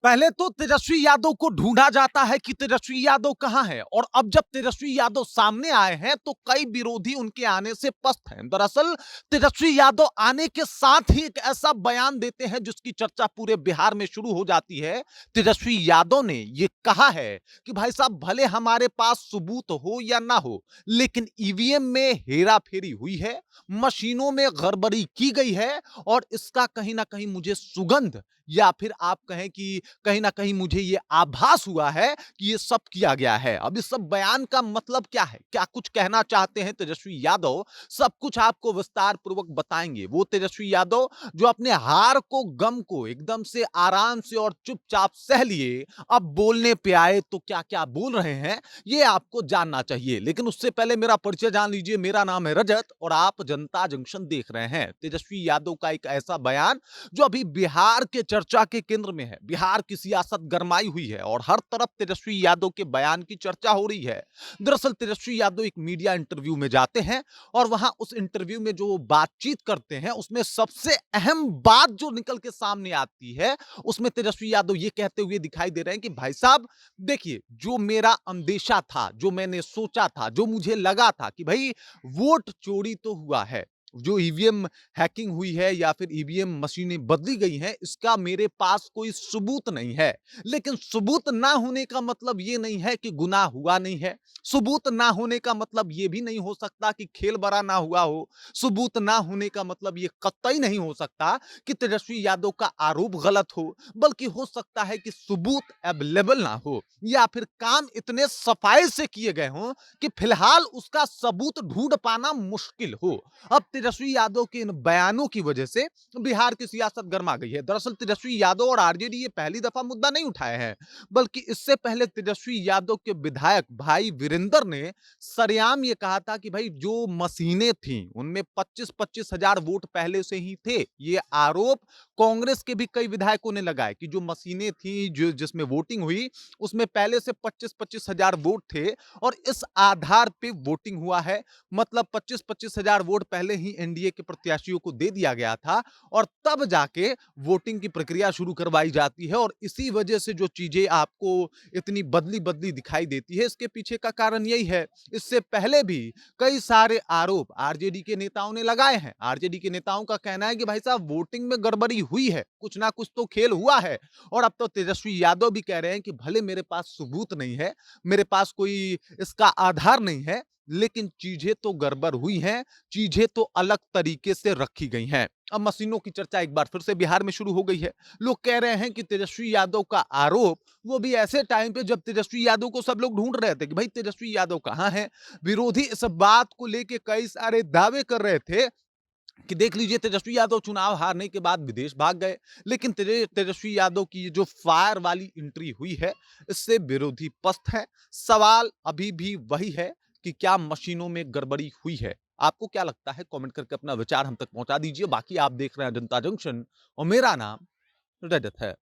पहले तो तेजस्वी यादव को ढूंढा जाता है कि तेजस्वी यादव कहां है, और अब जब तेजस्वी यादव सामने आए हैं तो कई विरोधी उनके आने से पस्त हैं। दरअसल तेजस्वी यादव आने के साथ ही एक ऐसा बयान देते हैं जिसकी चर्चा पूरे बिहार में शुरू हो जाती है। तेजस्वी यादव ने यह कहा है कि भाई साहब, भले हमारे पास सबूत हो या ना हो, लेकिन ईवीएम में हेराफेरी हुई है, मशीनों में गड़बड़ी की गई है, और इसका कहीं ना कहीं मुझे सुगंध, या फिर आप कहें कि कहीं ना कहीं मुझे ये आभास हुआ है कि ये सब किया गया है। अब इस सब बयान का मतलब क्या है, क्या कुछ कहना चाहते हैं तेजस्वी यादव, सब कुछ आपको विस्तार पूर्वक बताएंगे। वो तेजस्वी यादव जो अपने हार को, गम को एकदम से आराम से और चुपचाप सह लिए, अब बोलने पे आए तो क्या क्या बोल रहे हैं, ये आपको जानना चाहिए। लेकिन उससे पहले मेरा परिचय जान लीजिए। मेरा नाम है रजत और आप जनता जंक्शन देख रहे हैं। तेजस्वी यादव का एक ऐसा बयान जो अभी बिहार के चर्चा के केंद्र में है। बिहार की सियासत गरमाई हुई है और हर तरफ तेजस्वी यादव के बयान की चर्चा हो रही है। दरअसल तेजस्वी यादव एक मीडिया इंटरव्यू में जाते हैं और वहां उस इंटरव्यू में जो बातचीत करते हैं, उसमें सबसे अहम बात जो निकल के सामने आती है, उसमें तेजस्वी यादव ये कहते हुए दिखाई दे रहे हैं कि भाई साहब देखिए, जो मेरा अंदेशा था, जो मैंने सोचा था, जो मुझे लगा था कि भाई वोट चोरी तो हुआ है, जो ईवीएम हैकिंग हुई है या फिर ईवीएम मशीनें बदली गई हैं, इसका मेरे पास कोई सबूत नहीं है। लेकिन सबूत ना होने का मतलब ये नहीं है कि गुनाह हुआ नहीं है। सबूत ना होने का मतलब ये भी नहीं हो सकता कि खेल बड़ा ना हुआ हो। सबूत ना होने का मतलब ये कतई नहीं हो सकता कि तेजस्वी यादव का आरोप गलत हो, बल्कि हो सकता है कि सबूत अवेलेबल ना हो, या फिर काम इतने सफाई से किए गए हों कि फिलहाल उसका सबूत ढूंढ पाना मुश्किल हो। अब तेजस्वी यादव के इन बयानों की वजह से बिहार की सियासत गर्मा गई है। दरअसल तेजस्वी यादव और आरजेडी ये पहली दफा मुद्दा नहीं उठाए हैं, बल्कि इससे पहले तेजस्वी यादव के विधायक भाई वीरेंद्र ने सरेआम ये कहा था कि भाई जो मशीनें थी उनमें 25-25 हजार वोट पहले से ही थे। ये आरोप कांग्रेस के भी कई विधायकों ने लगाए कि जो मशीनें थी, जो जिसमें वोटिंग हुई, उसमें पहले से 25-25 हजार वोट थे और इस आधार पे वोटिंग हुआ है। मतलब 25-25 हजार वोट पहले ही एनडीए के प्रत्याशियों को दे दिया गया था और तब जाके वोटिंग की प्रक्रिया शुरू करवाई जाती है, और इसी वजह से जो चीजें आपको इतनी बदली बदली दिखाई देती है, इसके पीछे का कारण यही है। इससे पहले भी कई सारे आरोप आरजेडी के नेताओं ने लगाए हैं। आरजेडी के नेताओं का कहना है कि भाई साहब, वोटिंग में गड़बड़ी हुई है, कुछ ना कुछ तो खेल हुआ है। और अब तो तेजस्वी यादव भी कह रहे हैं कि भले मेरे पास सबूत नहीं है, मेरे पास कोई इसका आधार नहीं है, लेकिन चीजें तो गड़बड़ हुई हैं, चीजें तो अलग तरीके से रखी गई हैं। अब मशीनों की चर्चा एक बार फिर से बिहार में शुरू हो गई है। लोग कह रहे हैं कि तेजस्वी यादव का आरोप, वो भी ऐसे टाइम पे जब तेजस्वी यादव को सब लोग ढूंढ रहे थे कि भाई तेजस्वी यादव कहां है। विरोधी इस बात को लेके कई सारे दावे कर रहे थे कि देख लीजिए, तेजस्वी यादव चुनाव हारने के बाद विदेश भाग गए। लेकिन तेजस्वी यादव की ये जो फायर वाली एंट्री हुई है, इससे विरोधी पस्त है। सवाल अभी भी वही है कि क्या मशीनों में गड़बड़ी हुई है। आपको क्या लगता है? कमेंट करके अपना विचार हम तक पहुंचा दीजिए। बाकी आप देख रहे हैं जनता जंक्शन और मेरा नाम रजत है।